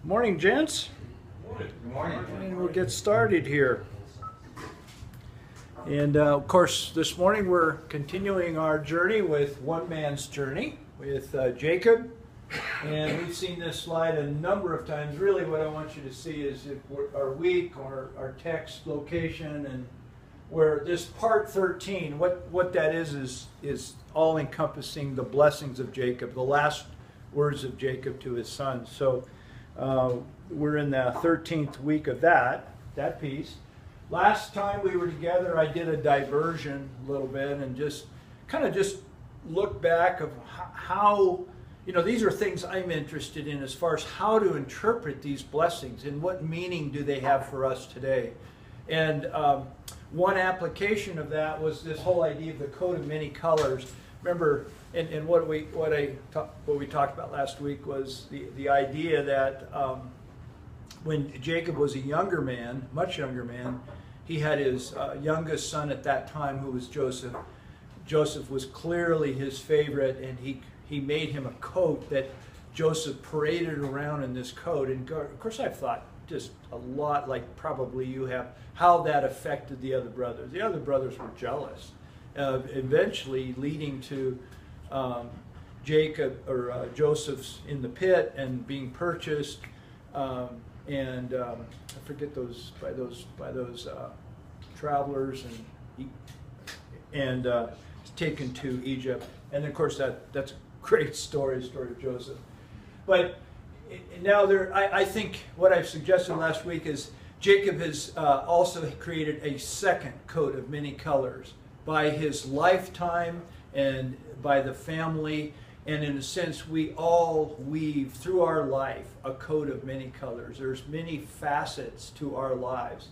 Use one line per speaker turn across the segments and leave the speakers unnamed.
Morning, gents.
Good morning.
And we'll get started here. And of course, this morning we're continuing our journey with one man's journey with Jacob. And we've seen this slide a number of times. Really, what I want you to see is our week or our text location, and where this part 13, what that is all encompassing the blessings of Jacob, the last words of Jacob to his son. So we're in the 13th week of that piece. Last time we were together, I did a diversion a little bit and just look back of how, these are things I'm interested in as far as how to interpret these blessings and what meaning do they have for us today. And one application of that was this whole idea of the coat of many colors. Remember, and what we talked about last week was the idea that when Jacob was a younger man, much younger man, he had his youngest son at that time, who was Joseph. Joseph was clearly his favorite, and he made him a coat that Joseph paraded around in this coat. And of course, I've thought just a lot, like probably you have, how that affected the other brothers. The other brothers were jealous, eventually leading to Joseph's in the pit and being purchased, and I forget by those travelers and taken to Egypt. And of course that's a great story of Joseph. But now I think what I've suggested last week is Jacob has also created a second coat of many colors by his lifetime and by the family. And in a sense, we all weave through our life a coat of many colors. There's many facets to our lives.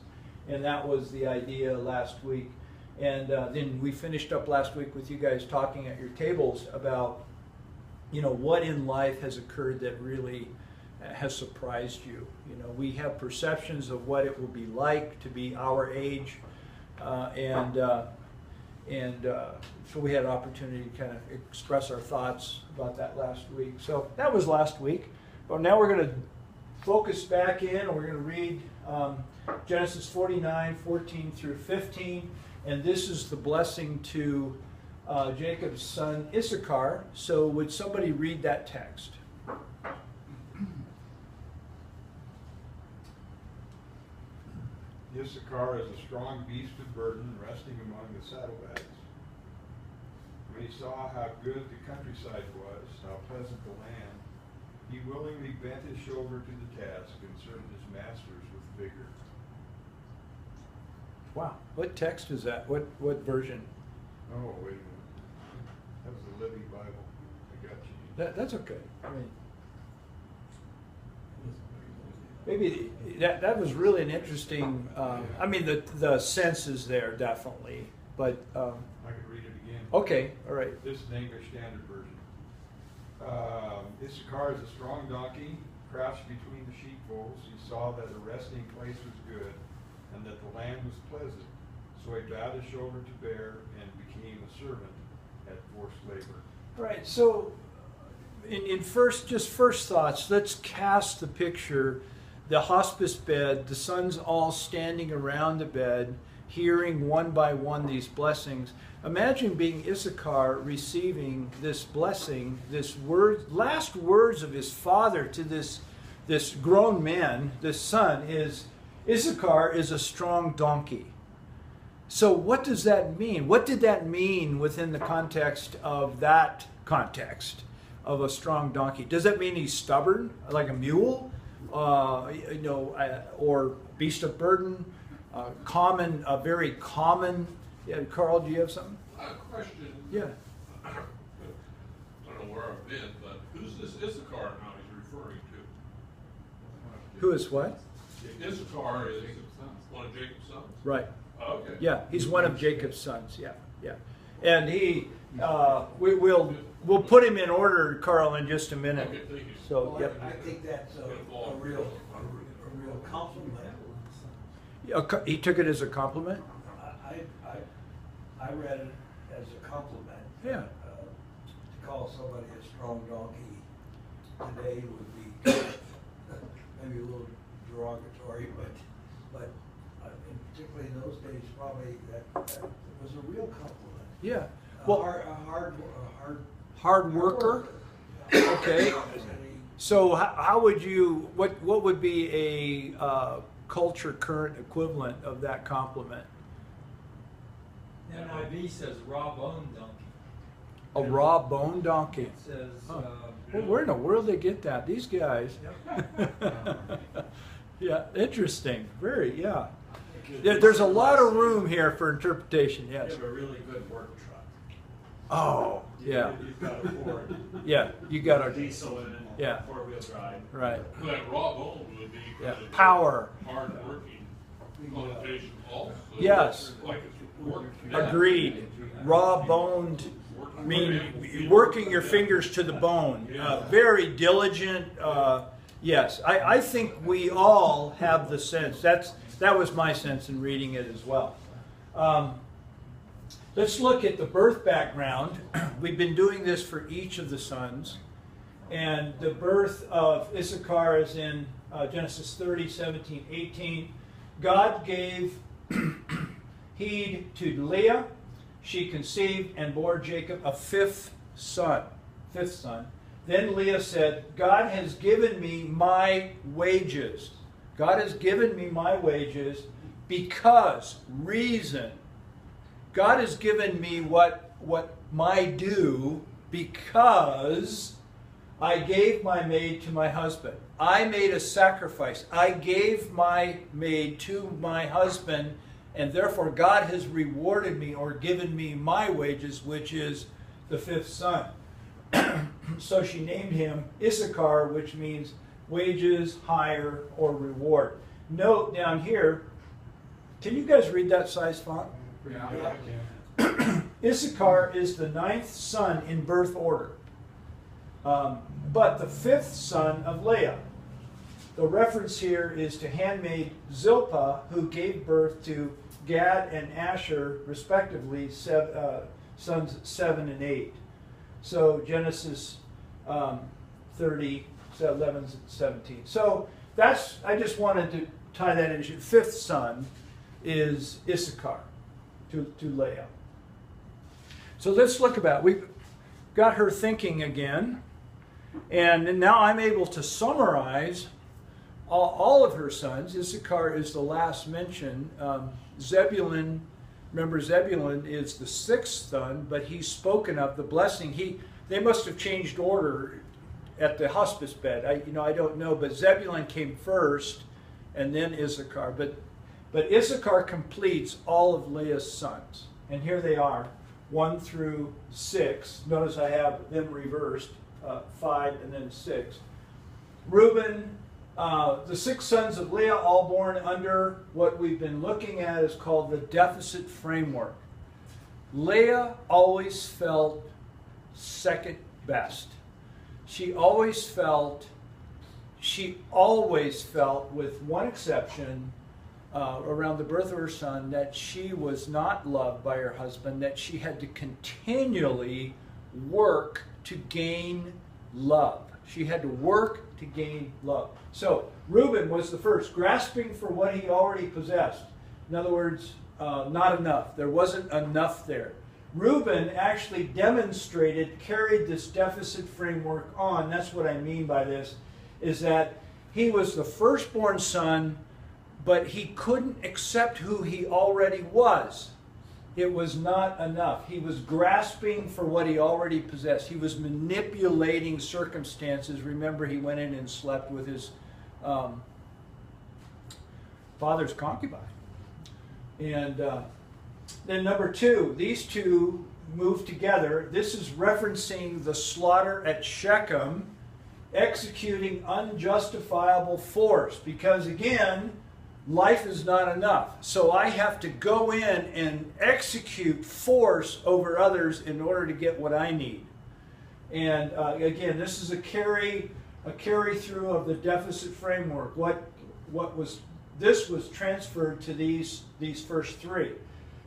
And that was the idea last week. And then we finished up last week with you guys talking at your tables about, what in life has occurred that really has surprised you. We have perceptions of what it will be like to be our age. So we had an opportunity to kind of express our thoughts about that last week. So that was last week. But now we're going to focus back in, and we're going to read Genesis 49, 14 through 15. And this is the blessing to Jacob's son Issachar. So would somebody read that text?
Issachar is a strong beast of burden resting among the saddlebags. When he saw how good the countryside was, how pleasant the land, he willingly bent his shoulder to the task and served his masters with vigor.
Wow. What text is that? What version?
Oh, wait a minute. That was the Living Bible. I got you.
That's okay. I mean, maybe that was really an interesting. I mean, the sense is there definitely, but.
I could read it again.
Okay, all right.
This is the English Standard Version. Issachar is a strong donkey, crouched between the sheepfolds. He saw that a resting place was good, and that the land was pleasant. So he bowed his shoulder to bear and became a servant at forced labor. All
right. So, in first thoughts, let's cast the picture. The hospice bed, the sons all standing around the bed, hearing one by one these blessings. Imagine being Issachar, receiving this blessing, last words of his father to this grown man. This son is, Issachar is a strong donkey. So what does that mean? What did that mean within the context of that context of a strong donkey? Does that mean he's stubborn, like a mule? Or beast of burden, very common. Yeah, Carl, do you have something?
Question.
Yeah.
I don't know where I've been, but who's this Issachar now he's referring to?
Who is what?
Issachar is one of Jacob's sons.
Right.
Oh, okay.
Yeah, he's one of Jacob's sons. Yeah. And he, we'll put him in order, Carl, in just a minute.
Okay, thank you.
So,
Well,
yep.
I think that's a real compliment.
He took it as a compliment?
I read it as a compliment.
Yeah.
To call somebody a strong donkey today would be maybe derogatory, but particularly in those days, probably that was a real compliment.
Yeah.
Well,
Well,
a
hard worker.
Yeah.
Okay. So how would you, what would be a culture current equivalent of that compliment?
NIV says raw bone donkey.
A raw bone donkey.
It says,
Huh. Well, where in the world they get that? These guys.
Yep.
Yeah, interesting. Very, yeah. There's a lot of room here for interpretation,
You
yes.
have a really good work truck.
Oh, yeah.
You've got a Ford.
Yeah, you got a,
Diesel in it.
Yeah.
Four-wheel drive.
right.
That raw bone would be
Yeah,
kind of
power.
hard working connotation also.
Yes.
Like it's work.
Agreed. Raw boned, I mean, working your fingers to the bone. Very diligent. Yes, I think we all have the sense. That was my sense in reading it as well. Let's look at the birth background. We've been doing this for each of the sons. And the birth of Issachar is in Genesis 30, 17, 18. God gave heed to Leah. She conceived and bore Jacob a fifth son. Then Leah said, God has given me my wages. God has given me my wages because, reason. God has given me what my due because I gave my maid to my husband. I made a sacrifice. I gave my maid to my husband, and therefore God has rewarded me or given me my wages, which is the fifth son. So she named him Issachar, which means wages, hire, or reward. Note down here, can you guys read that size font?
Yeah.
Issachar is the ninth son in birth order, but the fifth son of Leah. The reference here is to handmaid Zilpah, who gave birth to Gad and Asher, respectively, sons 7 and 8. So Genesis 30, 11, 17. So that's, I just wanted to tie that in. Fifth son is Issachar to Leah. So let's look about, we've got her thinking again, and now I'm able to summarize all of her sons. Issachar is the last mention. Zebulun, remember Zebulun is the sixth son, but he's spoken of the blessing. They must have changed order at the hospice bed. I don't know, but Zebulun came first, and then Issachar. But Issachar completes all of Leah's sons, and here they are, 1 through 6. Notice I have them reversed, 5 and then 6. Reuben, the 6 sons of Leah, all born under what we've been looking at is called the deficit framework. Leah always felt second best. She always felt, with one exception, around the birth of her son, that she was not loved by her husband, that she had to continually work to gain love. She had to work to gain love. So Reuben was the first, grasping for what he already possessed. In other words, not enough. There wasn't enough there. Reuben actually carried this deficit framework on. That's what I mean by this, is that he was the firstborn son, but he couldn't accept who he already was. It was not enough. He was grasping for what he already possessed. He was manipulating circumstances. Remember, he went in and slept with his father's concubine. And then number 2, these two moved together. This is referencing the slaughter at Shechem, executing unjustifiable force. Because again, life is not enough. So I have to go in and execute force over others in order to get what I need. And again, this is a carry through of the deficit framework. This was transferred to these first 3.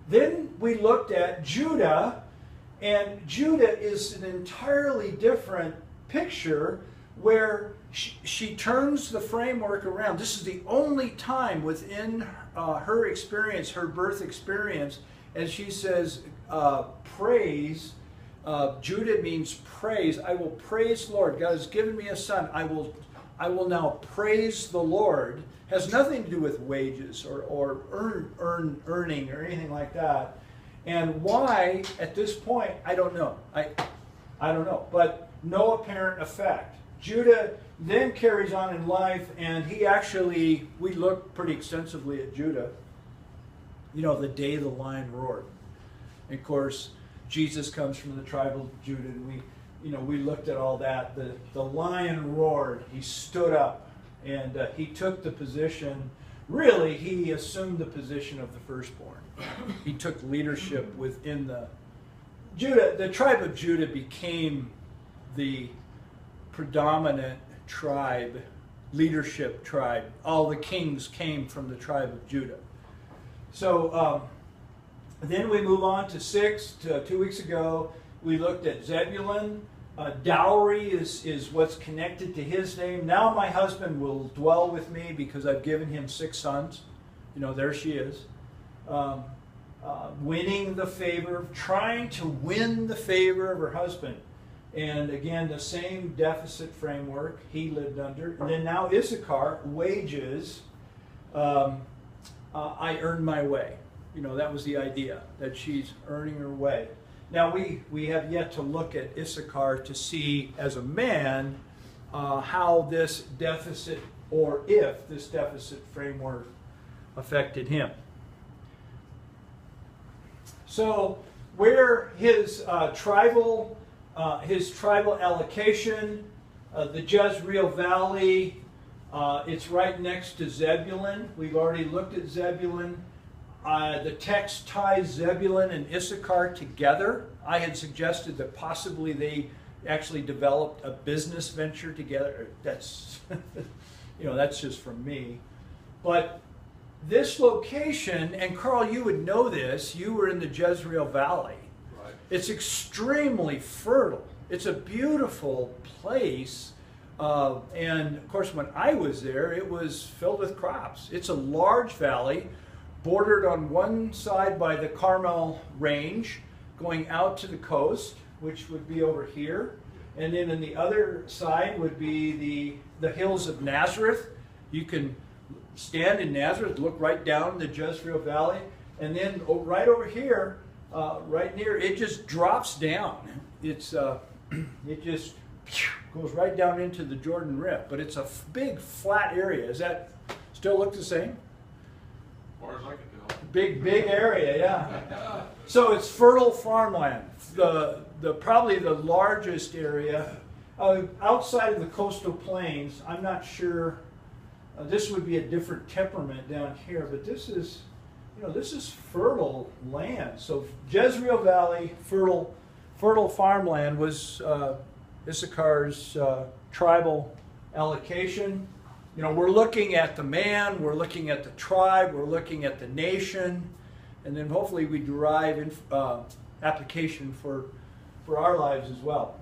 Then we looked at Judah, and Judah is an entirely different picture where she turns the framework around. This is the only time within her experience, her birth experience, and she says, praise. Judah means praise. I will praise the Lord. God has given me a son. I will now praise the Lord. Has nothing to do with wages or earning or anything like that. And why at this point, I don't know. I don't know, but no apparent effect. Judah then carries on in life, and we looked pretty extensively at Judah. You know, the day the lion roared. And of course, Jesus comes from the tribe of Judah, and we looked at all that. The lion roared. He stood up, and he took the position. Really, he assumed the position of the firstborn. He took leadership within the tribe of Judah became the predominant tribe, leadership tribe. All the kings came from the tribe of Judah. So then we move on to 2 weeks ago, we looked at Zebulun. Dowry is what's connected to his name. Now my husband will dwell with me because I've given him 6 sons. You know, there she is. Winning the favor, trying to win the favor of her husband. And again, the same deficit framework he lived under. And then now Issachar, wages, I earn my way. You know, that was the idea, that she's earning her way. Now we have yet to look at Issachar to see, as a man, how this deficit, or if this deficit framework affected him. So where his tribal allocation, the Jezreel Valley, it's right next to Zebulun. We've already looked at Zebulun. The text ties Zebulun and Issachar together. I had suggested that possibly they actually developed a business venture together. That's, that's just from me. But this location, and Carl, you would know this, you were in the Jezreel Valley.
Right.
It's extremely fertile. It's a beautiful place. And of course, when I was there, it was filled with crops. It's a large valley, bordered on one side by the Carmel Range, going out to the coast, which would be over here. And then on the other side would be the hills of Nazareth. You can stand in Nazareth, look right down the Jezreel Valley, and then right over here, right near, it just drops down. It just goes right down into the Jordan Rift, but it's a big flat area. Does that still look the same?
As far as I can tell.
Big area, yeah. So it's fertile farmland. Probably the largest area outside of the coastal plains. I'm not sure. This would be a different temperament down here, but this is fertile land. So Jezreel Valley, fertile farmland was Issachar's tribal allocation. We're looking at the man, we're looking at the tribe, we're looking at the nation, and then hopefully we derive application for our lives as well.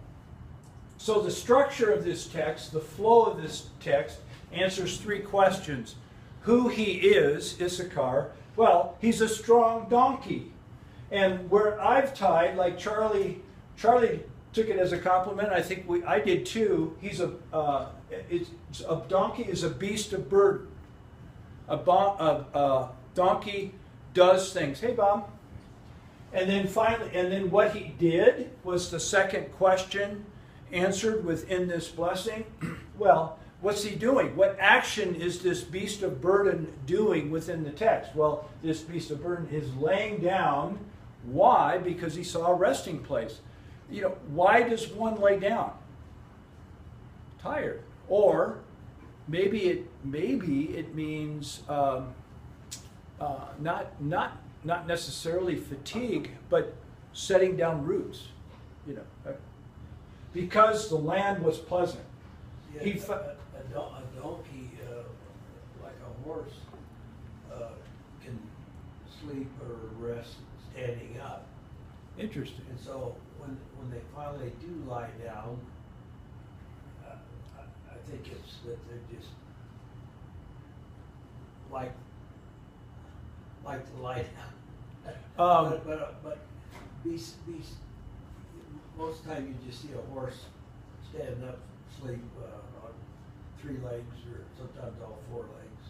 So the structure of this text, the flow of this text, answers 3 questions. Who he is, Issachar. Well, he's a strong donkey. And where I've tied, like Charlie took it as a compliment, I think I did too. A donkey is a beast of burden. A donkey does things. Hey, Bob. And then what he did was the second question answered within this blessing. Well, what's he doing? What action is this beast of burden doing within the text? Well, this beast of burden is laying down. Why? Because he saw a resting place. Why does one lay down? Tired. Or maybe it means not necessarily fatigue, but setting down roots. Because the land was pleasant.
Yeah, a donkey, like a horse, can sleep or rest standing up.
Interesting.
And so when they finally do lie down, think it's that they're just like to lie down. But most of the time you just see a horse standing up, sleep on 3 legs or sometimes all 4 legs.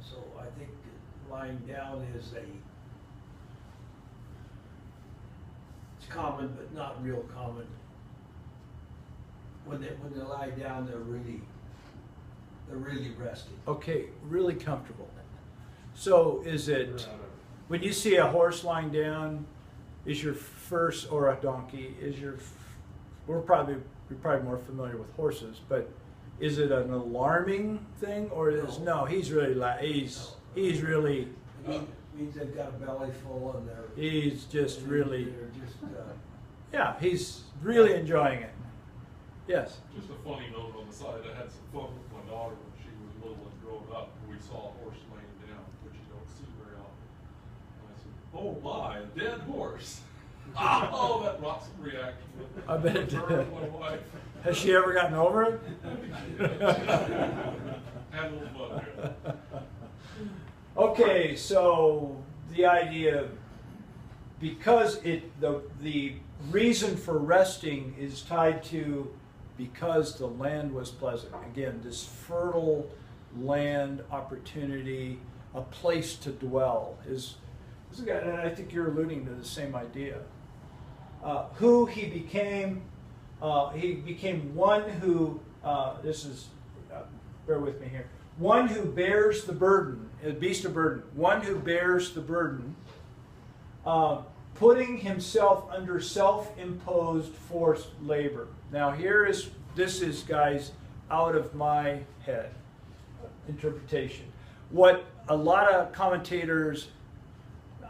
So I think lying down is it's common, but not real common. When they lie down, they're really resting.
Okay, really comfortable. So is it, when you see a horse lying down, is your first, or a donkey, you're probably more familiar with horses, but is it an alarming thing, or no, he's really, he's really,
It means they've got a belly full and
he's just really,
they're just,
yeah, he's really enjoying it. Yes.
Just a funny note on the side, I had some fun with my daughter when she was little and growing up, and we saw a horse laying down, which you don't see very often. And I said, oh my, a dead horse. Oh, that brought some reaction.
I bet it
Her
did.
and my wife.
Has she ever gotten over it?
Had a little fun there.
Okay, so the idea, because the reason for resting is tied to because the land was pleasant. Again, this fertile land opportunity, a place to dwell is and I think you're alluding to the same idea. Who he became one who, bear with me here, one who bears the burden, a beast of burden, one who bears the burden, putting himself under self-imposed forced labor. Now this is, guys, out of my head interpretation. What a lot of commentators,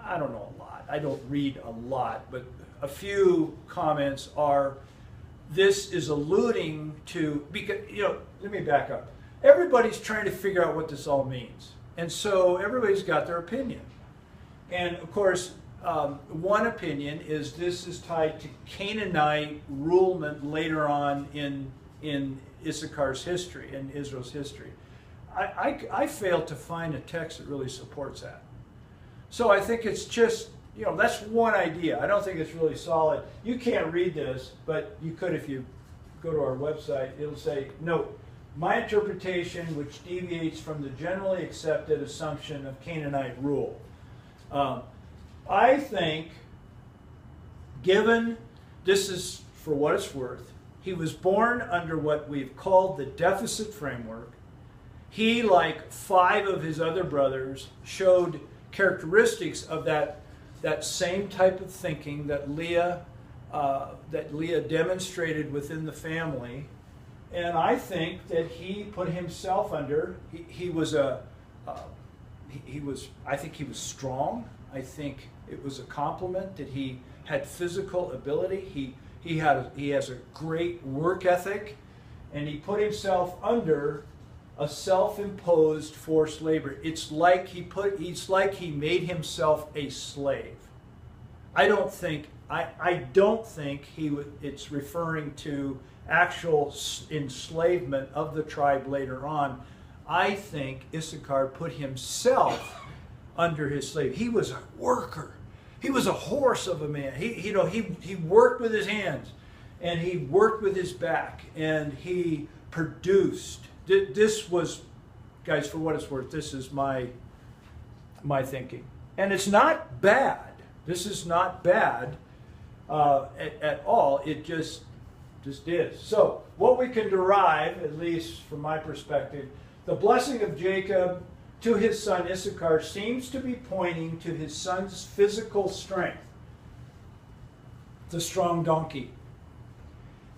I don't know a lot, I don't read a lot, but a few comments are, this is alluding to, because, let me back up. Everybody's trying to figure out what this all means. And so everybody's got their opinion. And of course, one opinion is this is tied to Canaanite rulement later on in Issachar's history, in Israel's history. I failed to find a text that really supports that. So I think it's just, that's one idea. I don't think it's really solid. You can't read this, but you could if you go to our website. It'll say, note, my interpretation which deviates from the generally accepted assumption of Canaanite rule. I think, given, this is for what it's worth, he was born under what we've called the deficit framework. He, like 5 of his other brothers, showed characteristics of that same type of thinking that Leah demonstrated within the family. And I think that he put himself under, I think he was strong. I think it was a compliment that he had physical ability. He has a great work ethic, and he put himself under a self-imposed forced labor. It's like he made himself a slave. I don't think it's referring to actual enslavement of the tribe later on. I think Issachar put himself under his slave. He was a worker. He was a horse of a man. He worked with his hands, and he worked with his back, and he produced. This was, guys, for what it's worth, this is my thinking. And it's not bad. This is not bad at all. It just is. So, what we can derive, at least from my perspective, the blessing of Jacob to his son Issachar seems to be pointing to his son's physical strength, the strong donkey,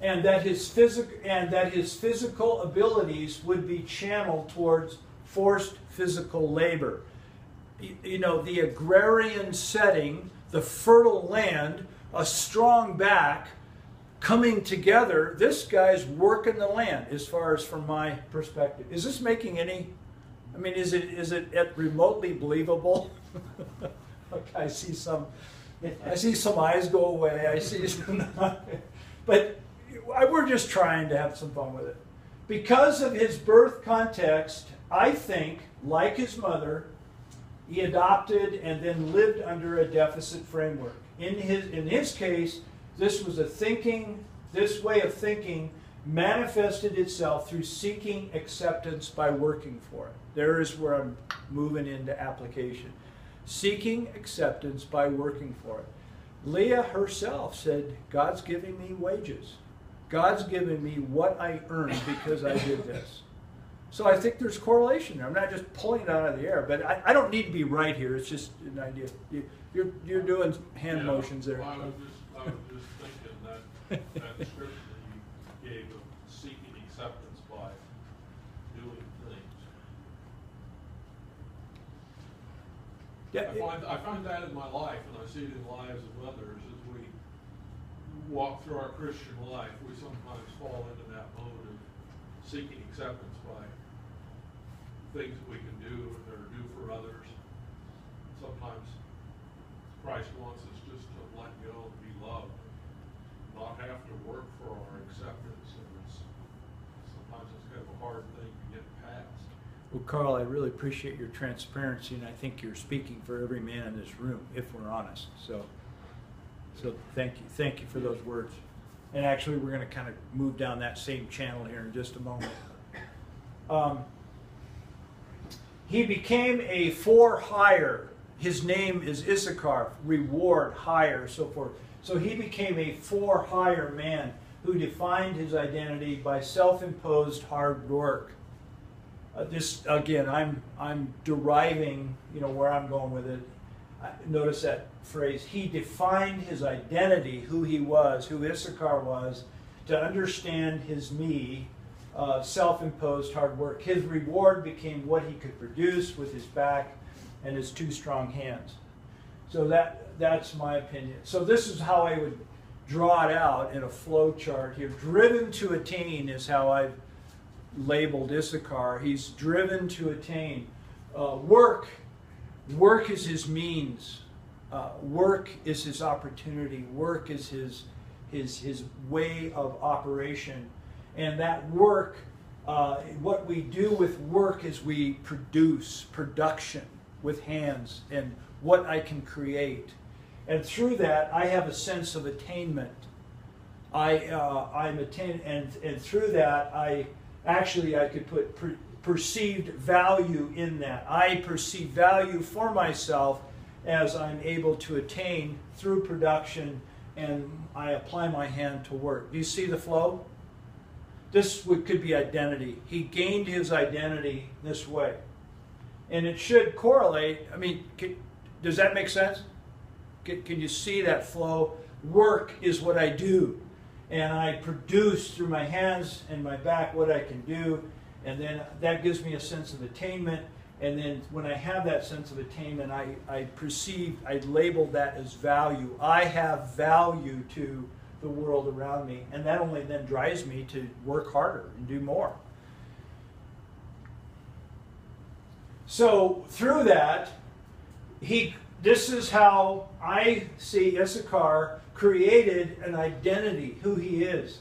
and that his physical abilities would be channeled towards forced physical labor. The agrarian setting, the fertile land, a strong back, coming together. This guy's working the land, as far as from my perspective. Is this making any? I mean, is it remotely believable? Okay, I see some eyes go away. I see some, but we're just trying to have some fun with it. Because of his birth context, I think, like his mother, he adopted and then lived under a deficit framework. In his case, this way of thinking manifested itself through seeking acceptance by working for it. There is where I'm moving into application. Seeking acceptance by working for it. Leah herself said, God's giving me wages. God's giving me what I earned because I did this. So I think there's correlation there. I'm not just pulling it out of the air, but I don't need to be right here. It's just an idea. You're doing hand motions there.
I was just thinking that description you gave of seeking acceptance by doing things.
Yeah,
I find that in my life, and I see it in the lives of others as we walk through our Christian life. We sometimes fall into that mode of seeking acceptance by things that we can do or do for others. Sometimes Christ wants us just to let go and be loved, not have to work for our acceptance, and sometimes it's kind of a hard thing to get past.
well, Carl, I really appreciate your transparency, and I think you're speaking for every man in this room, if we're honest. So thank you for those words. And actually, we're going to kind of move down that same channel here in just a moment. He became a for-hire. His name is Issachar, reward, hire, so forth. So he became a for-hire man who defined his identity by self-imposed hard work. This again, I'm deriving, where I'm going with it. Notice that phrase. He defined his identity, who he was, who Issachar was, to understand his me. Self-imposed hard work. His reward became what he could produce with his back and his two strong hands. So that's my opinion. So this is how I would draw it out in a flow chart here. Driven to attain is how I've labeled Issachar. He's driven to attain. Work is his means. Work is his opportunity. Work is his way of operation. And that work, what we do with work is we produce production with hands and what I can create. And through that, I have a sense of attainment. I'm attained, and through that, I could put perceived value in that. I perceive value for myself as I'm able to attain through production, and I apply my hand to work. Do you see the flow? This could be identity. He gained his identity this way. And it should correlate. I mean, does that make sense? Can you see that flow? Work is what I do. And I produce through my hands and my back what I can do. And then that gives me a sense of attainment. And then when I have that sense of attainment, I label that as value. I have value to the world around me, and that only then drives me to work harder and do more. So through that, this is how I see Issachar created an identity, who he is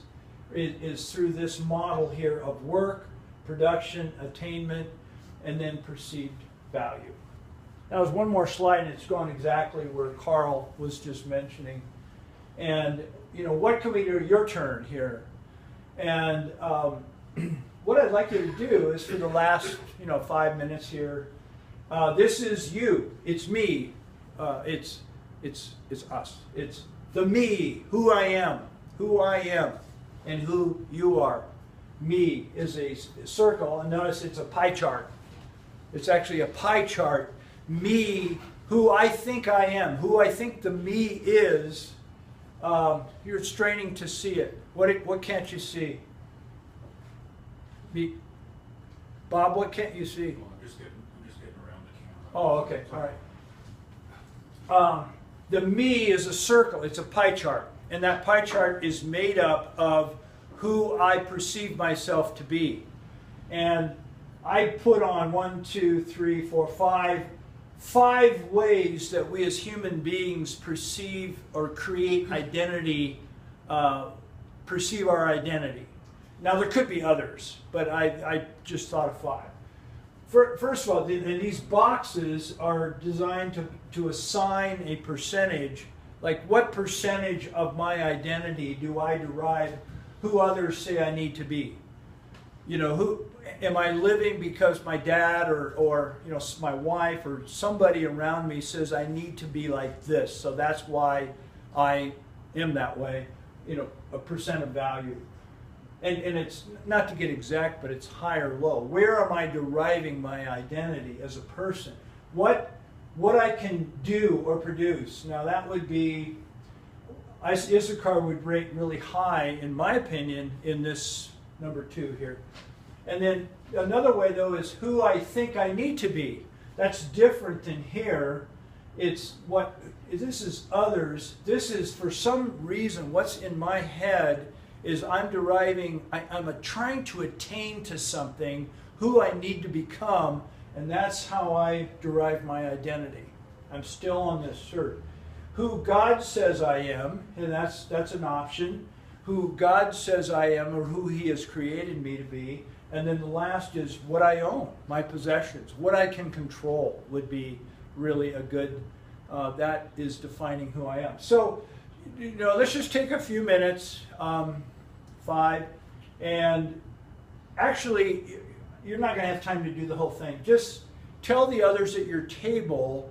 through this model here of work, production, attainment, and then perceived value. Now there's one more slide, and it's gone exactly where Carl was just mentioning. And what can we do? Your turn here. And what I'd like you to do is for the last 5 minutes here. This is you. It's me. It's us. It's the me. Who I am, and who you are. Me is a circle, and notice it's a pie chart. It's actually a pie chart. Me, who I think I am, who I think the me is. You're straining to see it. What can't you see? Bob, what can't you see?
Well, I'm just getting around the camera.
Oh, okay, all right. The me is a circle. It's a pie chart, and that pie chart is made up of who I perceive myself to be. And I put on 1, 2, 3, 4, 5 ways that we as human beings perceive or create identity, perceive our identity. Now there could be others, but I just thought of 5. First of all, these boxes are designed to assign a percentage, like what percentage of my identity do I derive who others say I need to be? You know, who am I living because my dad or you know, my wife or somebody around me says I need to be like this, so that's why I am that way, you know, a percent of value. And it's not to get exact, but it's high or low. Where am I deriving my identity as a person? What I can do or produce. Now that would be, Issachar would rate really high, in my opinion, in this number 2 here. And then another way though is who I think I need to be. That's different than here. It's what, this is others. This is for some reason what's in my head is I'm deriving, I'm trying to attain to something, who I need to become, and that's how I derive my identity. I'm still on this search. Who God says I am, and that's an option. Who God says I am, or who He has created me to be. And then the last is what I own, my possessions. What I can control would be really a good, that is defining who I am. So, you know, let's just take a few minutes, 5, and actually, you're not going to have time to do the whole thing. Just tell the others at your table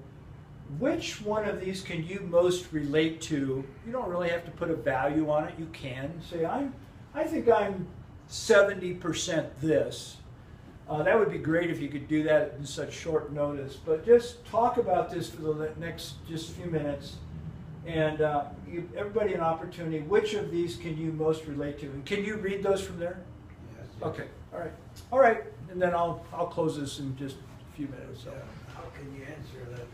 which one of these can you most relate to. You don't really have to put a value on it. You can say, I think I'm 70% this. That would be great if you could do that in such short notice. But just talk about this for the next just few minutes. And give everybody an opportunity. Which of these can you most relate to? And can you read those from there?
Yes.
Okay. All right. All right. And then I'll close this in just a few minutes. So.
How can you answer that?